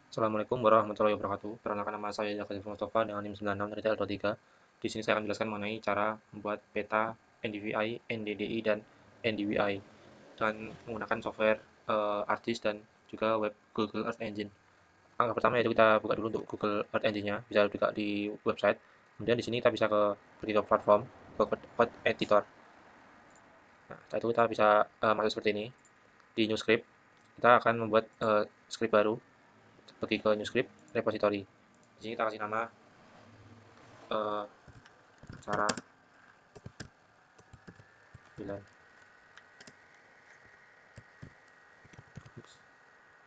Assalamualaikum warahmatullahi wabarakatuh. Perkenalkan nama saya Jaka Mustafa dengan NIM 96 dari TL23. Di sini saya akan menjelaskan mengenai cara membuat peta NDVI, NDDI, dan NDWI dengan menggunakan software ArcGIS dan juga web Google Earth Engine. Langkah pertama yaitu kita buka dulu untuk Google Earth Engine-nya, bisa buka di website. Kemudian di sini kita bisa pergi ke platform, ke code editor. Nah, setelah itu kita bisa masuk seperti ini. Di new script, kita akan membuat script baru, pergi ke new script repository. Di sini kita kasih nama eh, cara bilang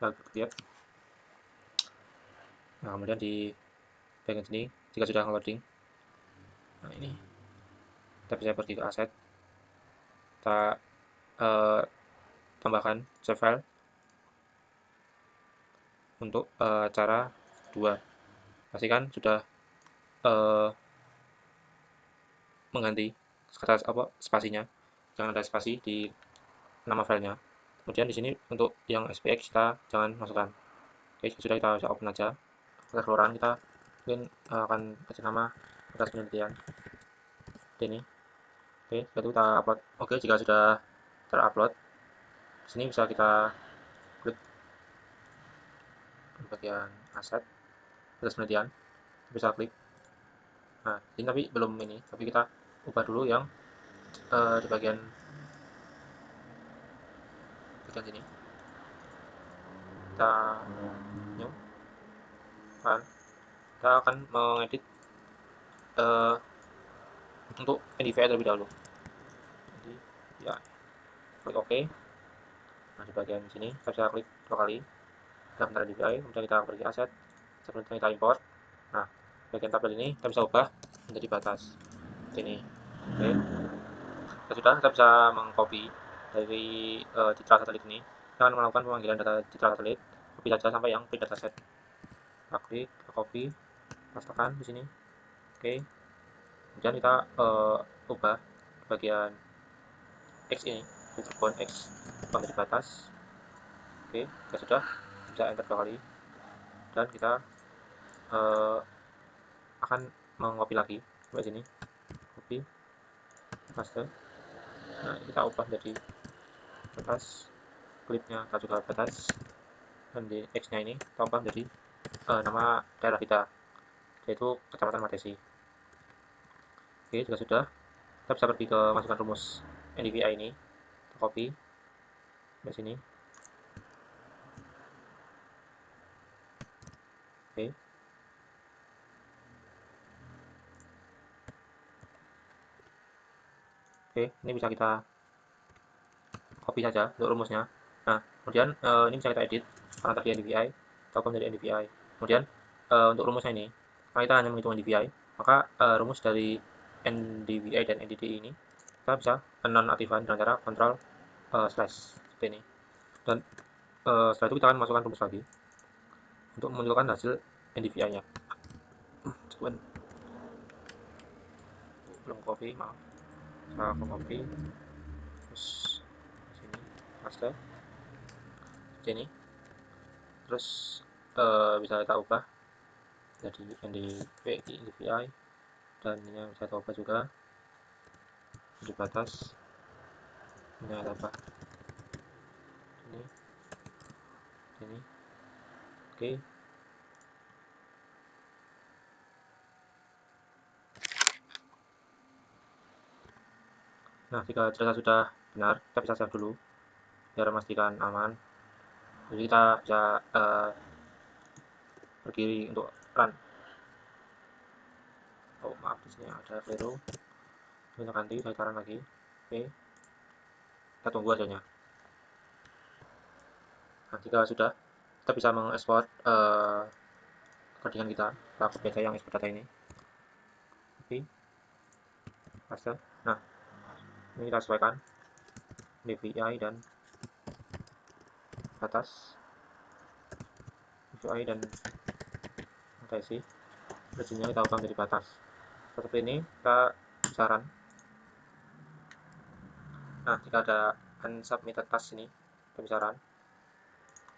kita lihat. Nah, kemudian di bagian sini jika sudah loading, nah ini kita bisa pergi ke aset, kita eh, tambahkan save file untuk cara 2. Pastikan sudah eh, mengganti kata apa spasinya, jangan ada spasi di nama filenya. Kemudian di sini untuk yang SPX kita jangan masukkan. Oke, sudah kita bisa open aja. Kita keluaran, kita mungkin akan kasih nama atas penelitian ini. Oke, setelah itu kita upload. Oke, jika sudah terupload, sini bisa kita klik di bagian aset, atas penelitian, bisa klik. Nah, ini tapi belum ini, tapi kita ubah dulu yang di bagian sini. Kita new file. Kita akan mengedit uh, untuk NDVI terlebih dahulu. Jadi, ya, klik OK. Nah, di bagian sini kita bisa klik 2 kali. Kita bentar NDVI, kemudian kita pergi aset, kemudian kita import. Nah, bagian tabel ini kita bisa ubah menjadi batas. Ini. Oke. Kita bisa mengcopy dari citra satelit ini. Kita akan melakukan pemanggilan data citra satelit, copy saja sampai yang print dataset. Kita klik, kita copy, pastekan di sini. Oke. Kemudian kita ubah bagian X ini, filter point X, menjadi batas. Oke, kita sudah bisa enter 2 kali dan kita uh, akan mengcopy lagi sampai sini, copy, paste. Nah, kita ubah menjadi batas, klipnya kita juga batas, dan di X-nya ini kita ubah menjadi nama daerah kita, yaitu Kecamatan Madesi. Oke, jika sudah, kita bisa pergi ke masukkan rumus NDVI ini, kita copy dari sini. Oke. Oke, ini bisa kita copy saja untuk rumusnya. Nah, kemudian ini bisa kita edit karena tadi NDVI, kita ubah menjadi NDVI. Kemudian untuk rumusnya ini, karena kita hanya menghitung NDVI, maka rumus dari NDVI dan NDDI ini kita bisa nonaktifkan dengan cara Ctrl slash seperti ini. Dan setelah itu kita akan masukkan rumus lagi untuk memunculkan hasil NDVI-nya. Cuman belum copy, maaf. Saya copy, terus sini, paste, seperti ini. Terus bisa kita ubah jadi NDVI dan ini bisa kita ubah juga di batas. Ini kita ubah ini. Oke. Nah, jika data sudah benar, kita bisa save dulu biar memastikan aman. Jadi kita bisa berdiri untuk run. Oh, maaf, di sini ada keliru. Kita ganti, saya taruh lagi. Oke, kita tunggu hasilnya. Nah, jika sudah, kita bisa mengekspor codingan kita. Kita copy aja yang ekspor data ini. Copy, paste. Nah, ini kita sesuaikan DVI dan batas, DVI dan rotasi. Resimnya kita ubah menjadi batas. Seperti ini kita saran. Nah, jika ada unsubmitted task ini, kita bisa run.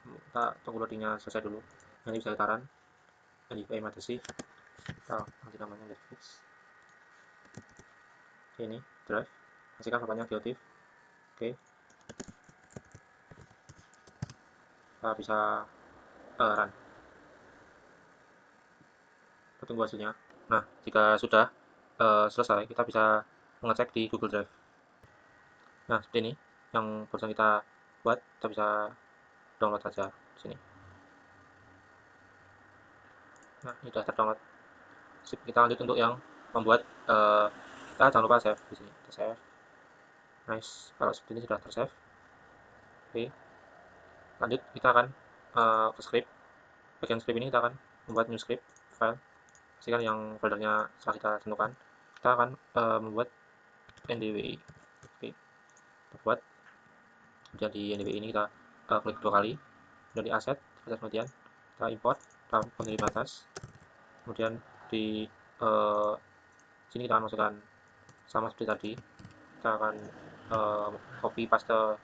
Kita tunggu loadingnya selesai dulu. Ini bisa ditaran NDVI matesi, nanti namanya Netflix. Ini drive, pastikan papannya geotiff. Oke, kita bisa run. Kita tunggu hasilnya. Nah, jika sudah selesai, kita bisa mengecek di Google Drive. Nah, seperti ini yang barusan kita buat, kita bisa download saja di sini. Nah, ini sudah terdownload. Kita lanjut untuk yang membuat, kita jangan lupa save di sini. Kita save. Nice, kalau seperti ini sudah tersave. Oke, lanjut kita akan ke script. Bagian script ini kita akan membuat new script file. Pastikan yang foldernya setelah kita tentukan. Kita akan membuat ndwi. Oke, kita buat. Kemudian di ndwi ini kita klik 2 kali. Dari aset, kemudian kita import, kita pilih batas. Kemudian di sini kita akan masukkan sama seperti tadi. Kita akan copy paste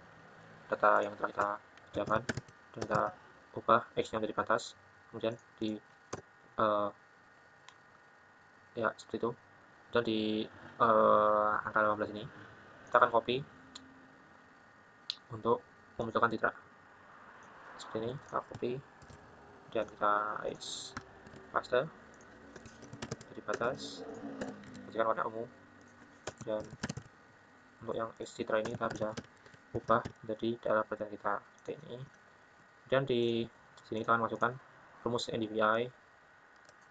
data yang telah kita kerjakan dan kita ubah x nya menjadi batas, kemudian di ya seperti itu, dan di angka 18 ini kita akan copy untuk memunculkan citra seperti ini. Kita copy dan kita paste jadi batas, pastikan warna ungu, dan untuk yang x citra ini kita bisa ubah menjadi dalam perjalanan kita seperti ini. Dan di sini kita akan masukkan rumus NDVI,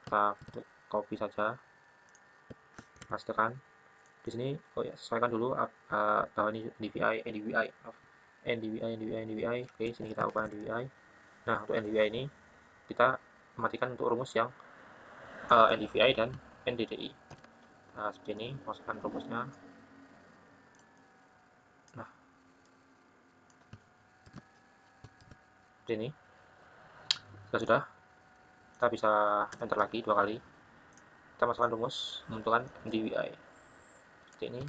kita copy saja, pastekan di sini. Oh ya, sesuaikan dulu bahwa ini NDVI. Oke, sini kita ubah NDVI. Nah, untuk NDVI ini kita matikan untuk rumus yang NDVI dan NDDI. Nah, seperti ini, masukkan rumusnya. Nah, seperti ini. Sudah, kita bisa enter lagi 2 kali. Kita masukkan rumus menentukan NDVI. Seperti ini.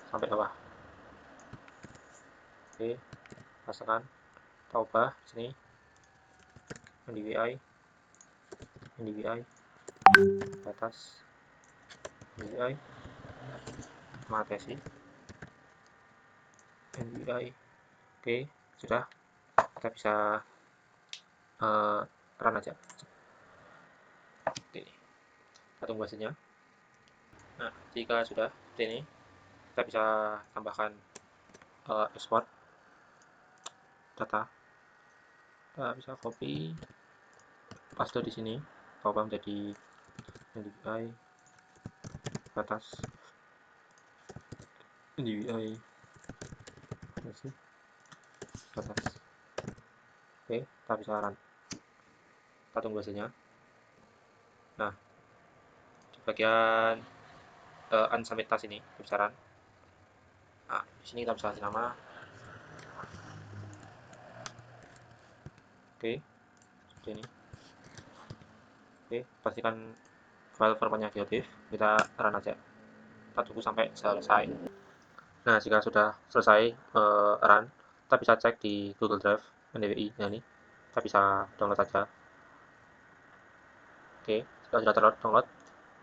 Sampai bawah. Oke, pastikan kita ubah di sini NDVI batas NDVI matesi NDVI. Oke, sudah, kita bisa run aja. Oke, kita tunggu hasilnya. Nah, jika sudah seperti ini, kita bisa tambahkan export data. Kita bisa copy, paste di sini, ubah menjadi NDVI batas NDVI batas. Oke, kita bisa run. Kita tunggu hasilnya. Nah, di bagian unsubmit task ini kita bisa run. Nah, di sini kita bisa kasih nama. Oke, seperti ini. Oke, pastikan file formatnya geotiff. Kita run aja. Kita tunggu sampai selesai. Nah, jika sudah selesai run, kita bisa cek di Google Drive NDWI. Nah, ini kita bisa download saja. Oke, jika sudah terdownload,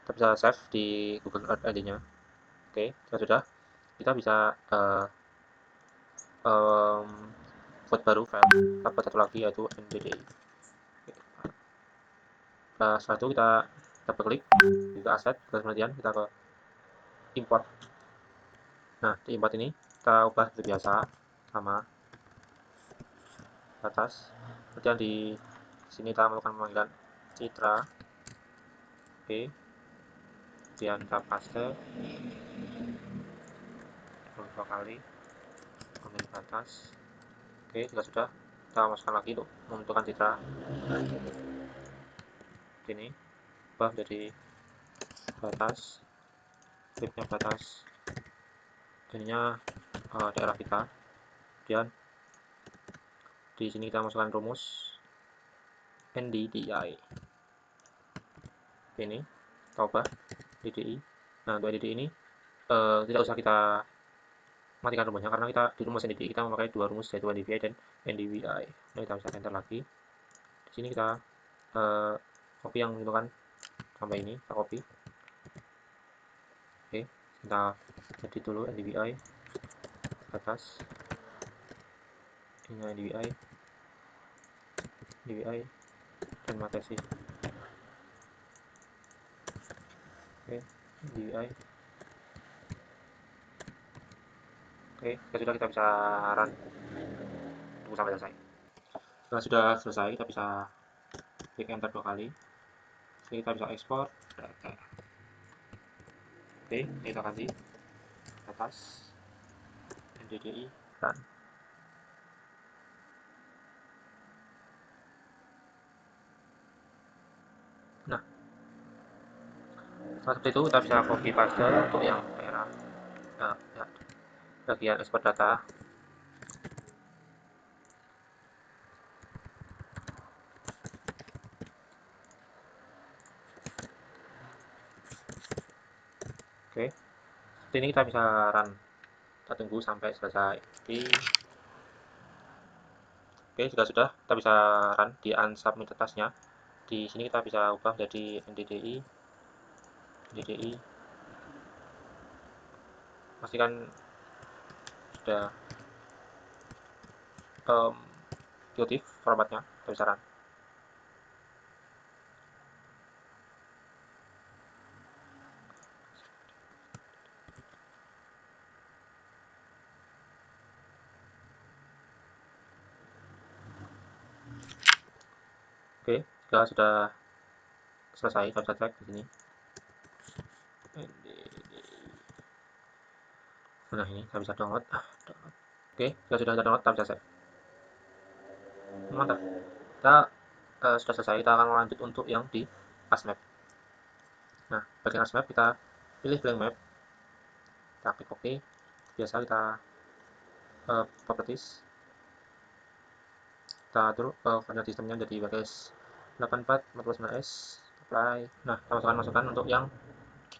kita bisa save di Google Earth ID-nya. Oke, jika sudah, kita bisa buat baru file. Kita buat satu lagi, yaitu NDDI. Nah, setelah itu kita double klik ke aset, kemudian kita ke import. Nah, di import ini kita ubah seperti biasa, sama batas. Kemudian di sini kita melakukan pemanggilan citra. Oke, kemudian kita paste 2 kali, ambil batas. Oke, jika sudah, kita masukkan lagi untuk menentukan citra. Ini ubah menjadi batas, flipnya batas, ininya daerah kita. Kemudian di sini kita masukkan rumus NDDI. Ini kita ubah DDI. Nah, untuk DDI ini tidak usah kita matikan rumusnya, karena kita di rumus NDDI kita memakai 2 rumus, yaitu NDVI dan NDVI. Nah, kita bisa enter lagi. Di sini kita copy yang itu kan sampai ini, kita copy. Oke, kita edit dulu NDVI ke atas. Ini NDVI dan matrix. Oke, NDVI. Oke, sudah, kita bisa run. Tunggu sampai selesai. Setelah sudah selesai, kita bisa klik enter 2 kali. Oke, kita bisa ekspor data. Oke, kita kasih atas NDDI run. Nah, setelah itu kita bisa copy paste untuk yang daerah ya, bagian ekspor data. Oke, seperti ini kita bisa run. Kita tunggu sampai selesai. Oke, jika sudah, kita bisa run di unsubmit atasnya. Di sini kita bisa ubah jadi NDDI. Pastikan sudah beautif formatnya, kita bisa run. Oke, jika sudah selesai, kita bisa cek di sini. Nah, ini kita bisa download. Oke, jika sudah kita download, kita bisa save. Mantap. Kita sudah selesai, kita akan lanjut untuk yang di ASMAP. Nah, bagian ASMAP kita pilih blank map, kita klik OK. Biasa kita properties, kita atur koordinat sistemnya jadi bagas 8449S, apply. Nah, kita masukkan untuk yang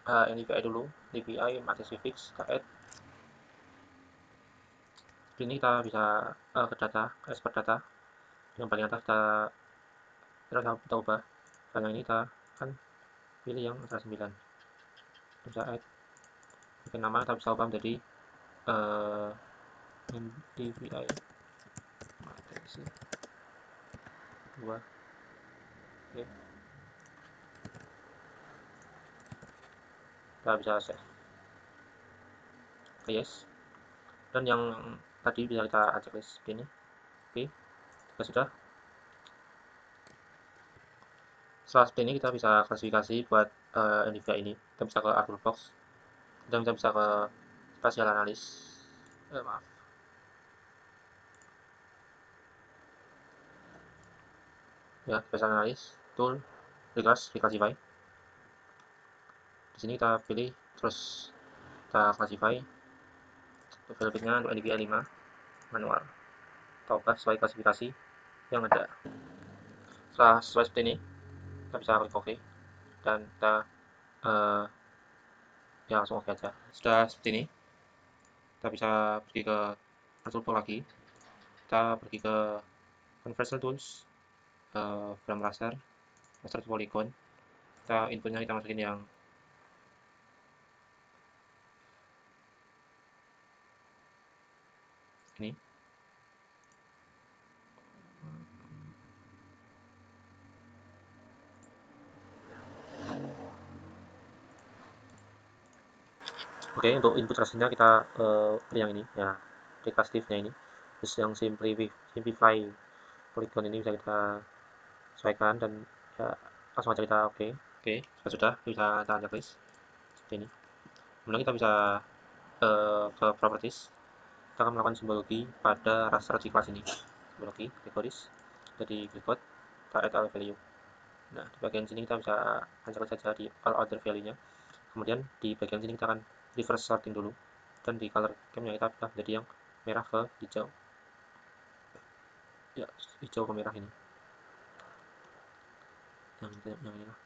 NDVI dulu, DVI matrix fix, kita add. Ini kita bisa ke data, export data. Yang paling atas kita ubah. Karena ini kita kan pilih yang angka 9. Bisa add. Oke, nama kita bisa ubah menjadi NDVI matrix 2. Oke. Kita bisa save. Oke, yes. Dan yang tadi bisa kita acak seperti ini. Oke, jika sudah. Setelah seperti ini kita bisa klasifikasi buat NVIDIA ini. Kita bisa ke Arthur Box, dan kita bisa ke spatial analis. Maaf. Ya, spatial analis, tool, reclassify. Di sini kita pilih, terus kita classify. Filenya untuk NVIDIA 5 manual. Kita ubah sesuai klasifikasi yang ada. Setelah sesuai seperti ini, kita bisa klik OK dan kita ya langsung OK aja. Sudah seperti ini, kita bisa pergi ke Arthur lagi. Kita pergi ke Conversion Tools, frame raster polygon. Kita inputnya kita masukin yang ini. Oke, untuk input rasternya kita pilih yang ini ya, reclassive-nya ini. Terus yang simplify polygon ini bisa kita sesuaikan dan ya langsung aja kita oke. Oke, sudah bisa kita checklist seperti ini. Kemudian kita bisa ke properties. Kita akan melakukan simbologi pada raster di kelas ini. Simbologi, categories, jadi clickbot, kita add all value. Nah, di bagian sini kita bisa ancak saja di all other value-nya. Kemudian di bagian sini kita akan reverse sorting dulu, dan di color scheme-nya kita ubah jadi yang merah ke hijau. Ya, hijau ke merah ini. Yang merah.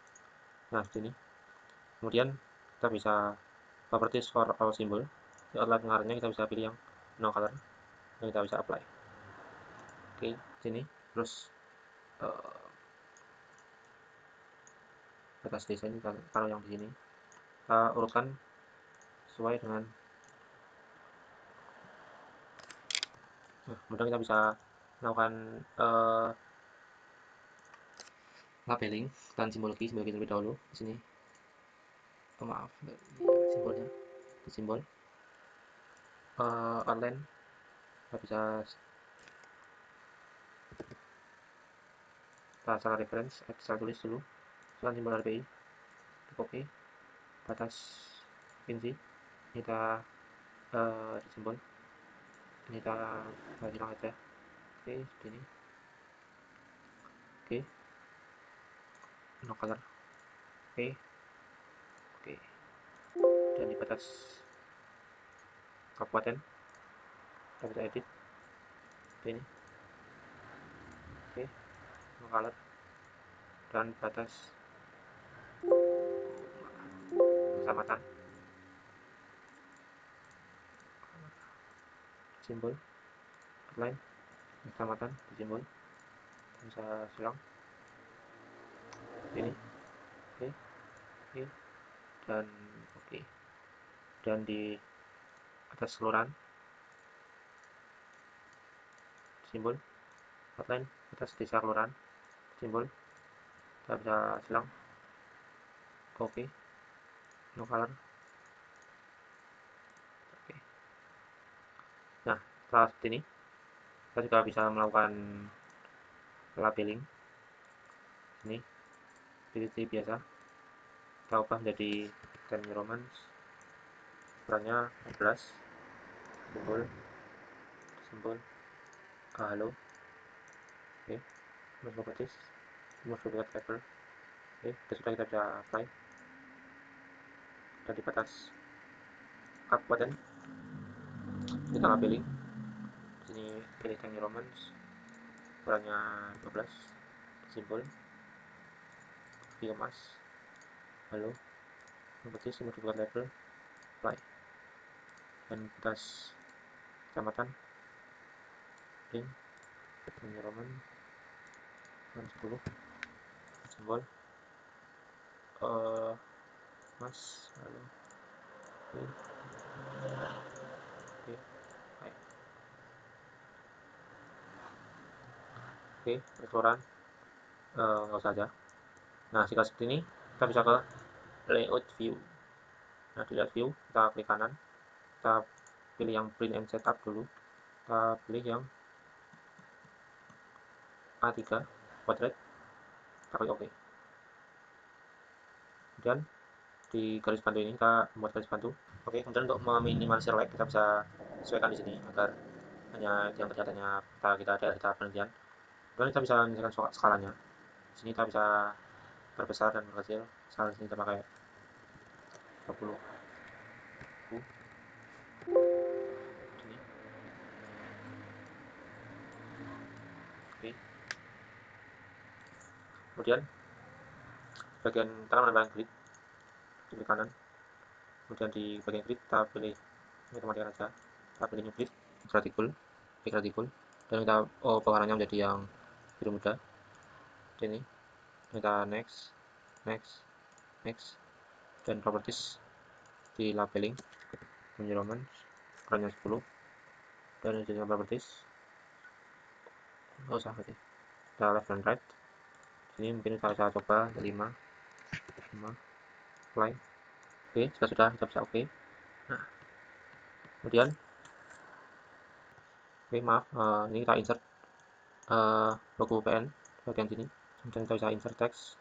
Nah, sini. Kemudian kita bisa properties for all symbol. Di outline pengarahnya kita bisa pilih yang no color, dan kita bisa apply. Oke, sini. Terus batas desain kita taruh yang di sini, kita urutkan sesuai dengan. Nah, kemudian kita bisa melakukan labeling dan simbologi terlebih dahulu. Di sini, maaf, ya, simbolnya, di simbol outline kita bisa salah reference, saya tulis dulu, setelah simbol RPI, oke, batas pinci, kita di simbol, ini kita hilang aja, oke, seperti ini, oke, no color, oke, oke, dan di batas kabupaten, kita bisa edit, seperti ini, oke, no color, dan batas kecamatan, simbol outline kecamatan di simbol bisa silang ini, oke, oke, dan oke, dan di atas kelurahan simbol outline atas desa kelurahan simbol kita bisa silang, oke, no color, oke. Nah, setelah seperti ini kita juga bisa melakukan labeling. Ini PPT biasa kita ubah menjadi Times New Roman, ukurannya 14, simbol halo, oke, most properties, most popular level, oke, sudah kita bisa apply. Dan di batas kabupaten kita labeling, di sini pilih Times New Roman, ukurannya 12, simbol biomas halo, properties, most popular level, apply. Dan batas kecamatan link Times Roman 10, simbol mas halo, oke, oke, baik, oke, restoran nggak usah aja. Nah, jika seperti ini kita bisa ke layout view. Nah, di layout view kita klik kanan, kita pilih yang print and setup dulu, kita pilih yang A3 quadrant, kita klik OK. Kemudian di garis bantu ini kita membuat garis bantu. Oke, kemudian untuk meminimalisir lag kita bisa sesuaikan di sini agar hanya yang terlihat kita ada penelitian. Kemudian kita bisa menyesuaikan skalanya. Di sini kita bisa perbesar dan perkecil. Skala sini kita pakai 20. Sini. Oke. Kemudian bagian kanan menambahkan grid, di kanan. Kemudian di bagian grid kita pilih ini kematikan aja. Kita pilih new grid, gradable, dan kita pewarnanya menjadi yang biru muda. Ini kita next, dan properties di labeling Times Roman ukurannya 10, dan di properties nggak usah berarti kita left dan right. Sini mungkin kita bisa coba 5 apply. Oke, sudah kita bisa oke. Nah, kemudian maaf, ini kita insert logo PN bagian sini, kemudian kita bisa insert text,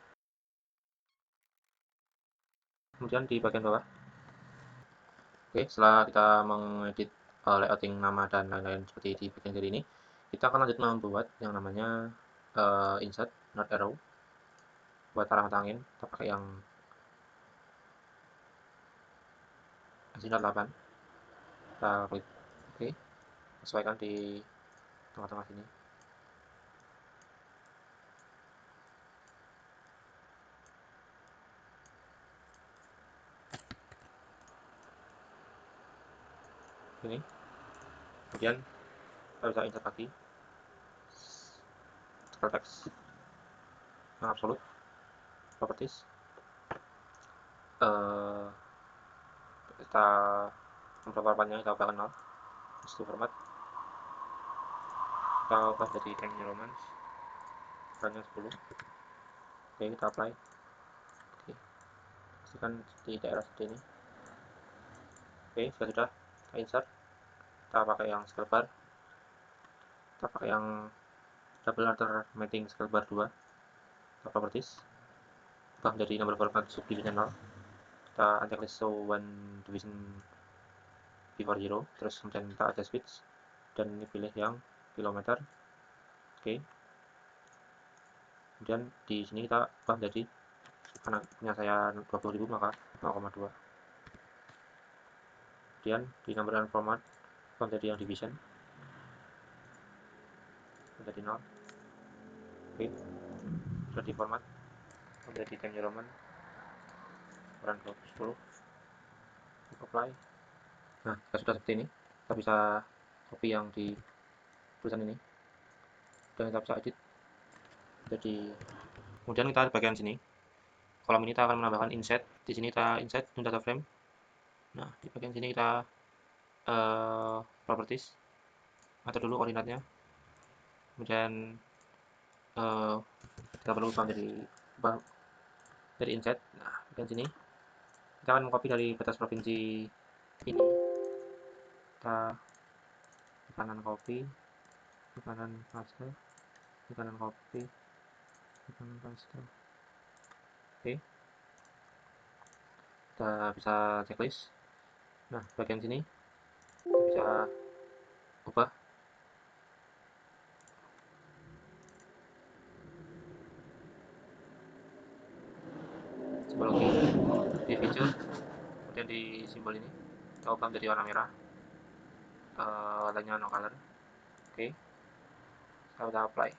kemudian di bagian bawah. Oke, setelah kita mengedit layouting nama dan lain-lain seperti di bagian kiri ini, kita akan lanjut membuat yang namanya insert not arrow. Buat arah mata angin kita pakai yang not 8, kita klik oke, sesuaikan di tengah-tengah sini. Ini kemudian kita bisa insert lagi scale text yang absolute, properties, eh, kita formatnya kita ubah ke 0, itu format, kita ubah jadi Times New Roman, ukurannya 10. Oke, kita apply. Oke, pastikan di daerah seperti ini. Oke, sudah kita insert, kita pakai yang scale bar, kita pakai yang double alternating scale bar 2, kita properties, ubah menjadi number format subdivision 0, kita uncheck list show one division before 0, terus kemudian kita adjust speed, dan ini pilih yang kilometer. Oke, kemudian di sini kita ubah menjadi, karena punya saya 20.000 maka 0,2. Kemudian di number and format ubah menjadi yang division menjadi 0. Oke, sudah di format menjadi Times New Roman ukuran 10, apply. Nah, jika sudah seperti ini, kita bisa copy yang di tulisan ini dan kita bisa edit. Jadi kemudian kita di bagian sini, kolom ini kita akan menambahkan inset. Di sini kita inset new data frame. Nah, di bagian sini kita properties, atur dulu koordinatnya. Kemudian kita perlu ubah dari inset. Nah, bagian sini kita akan mengcopy dari batas provinsi ini. Kita di kanan copy, di kanan paste, di kanan copy, di kanan paste. Oke, kita bisa checklist. Nah, bagian sini kita bisa ubah simbol oke di feature, kemudian di simbol ini kita ubah menjadi warna merah, warnanya no color. Oke, kita udah apply,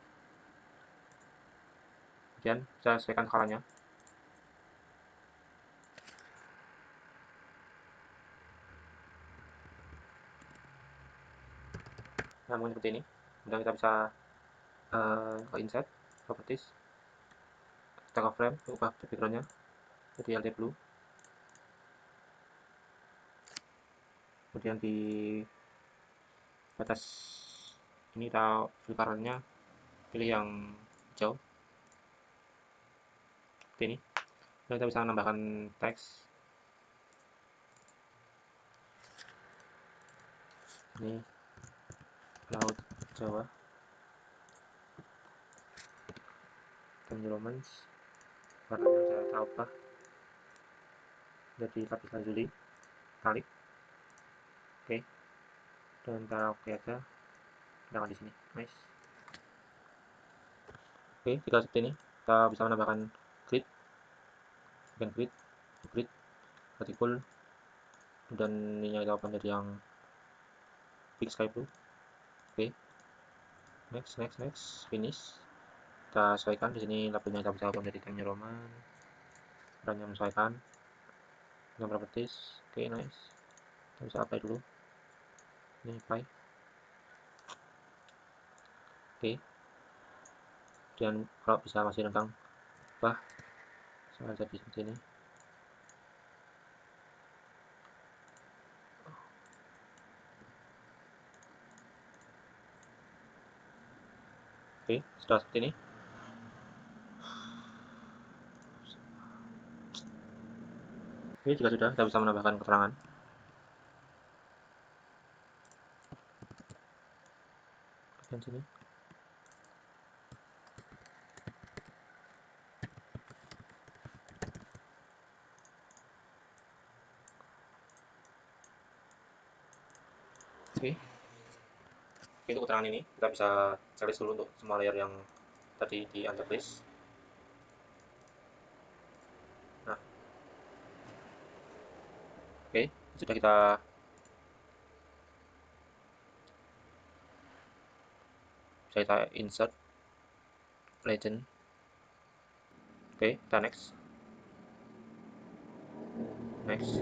kemudian kita sesuaikan skalanya. Nah, mungkin seperti ini. Kemudian kita bisa ke insert, properties, kita ke frame, ubah backgroundnya jadi LT blue. Kemudian di batas ini kita filternya pilih yang hijau seperti ini. Dan kita bisa menambahkan teks ini, laut Jawa, Times New Roman, warnanya bisa kita ubah jadi lapis lazuli kalik. Oke, dan kita oke aja, jangan di sini. Nice. Oke, jika seperti ini kita bisa menambahkan grid, bagian grid vertikal, dan ininya kita ubah menjadi yang big sky blue. Oke, next, finish. Kita sesuaikan di sini labelnya kita bisa ubah menjadi Times New Roman, ukurannya menyesuaikan dengan properties. Oke, nice. Kita bisa apply dulu. Ini apply. Oke, dan kalau bisa masih renggang, bah saya jadi seperti ini. Oke, sudah seperti ini. Oke, jika sudah, kita bisa menambahkan keterangan. Bagian sini. Oke, untuk keterangan ini kita bisa checklist dulu untuk semua layer yang tadi di unchecklist. Nah, oke, sudah kita insert legend. Oke, kita next, next,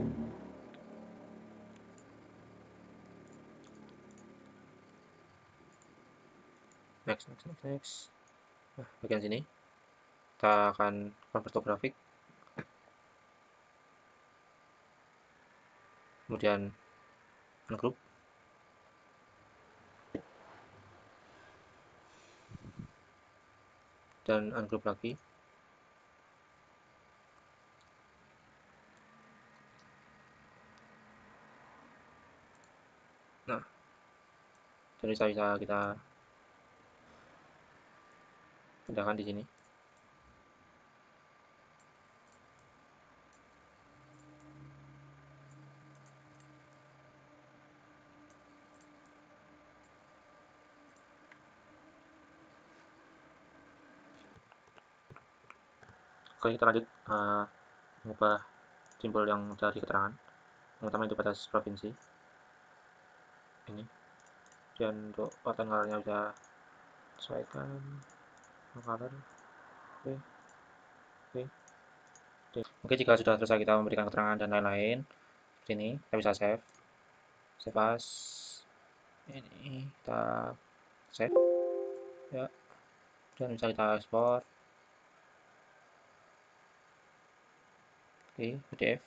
next. Nah, bagian sini kita akan convert to grafik. kemudian ungroup, dan ungroup lagi. Nah, jadi bisa kita pindahkan di sini. Oke, kita lanjut mengubah simbol yang dari keterangan, terutama itu batas provinsi ini. Dan untuk pattern colornya bisa sesuaikan color. Oke, oke. Oke, jika sudah selesai kita memberikan keterangan dan lain-lain, sini kita bisa save as. Ini kita save ya, dan bisa kita ekspor. Oke, PDF.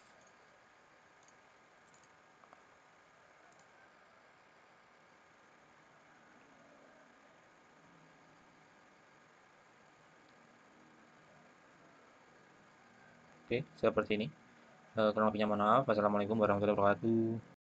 Oke, seperti ini. Kurang lebihnya mohon maaf. Wassalamualaikum warahmatullahi wabarakatuh.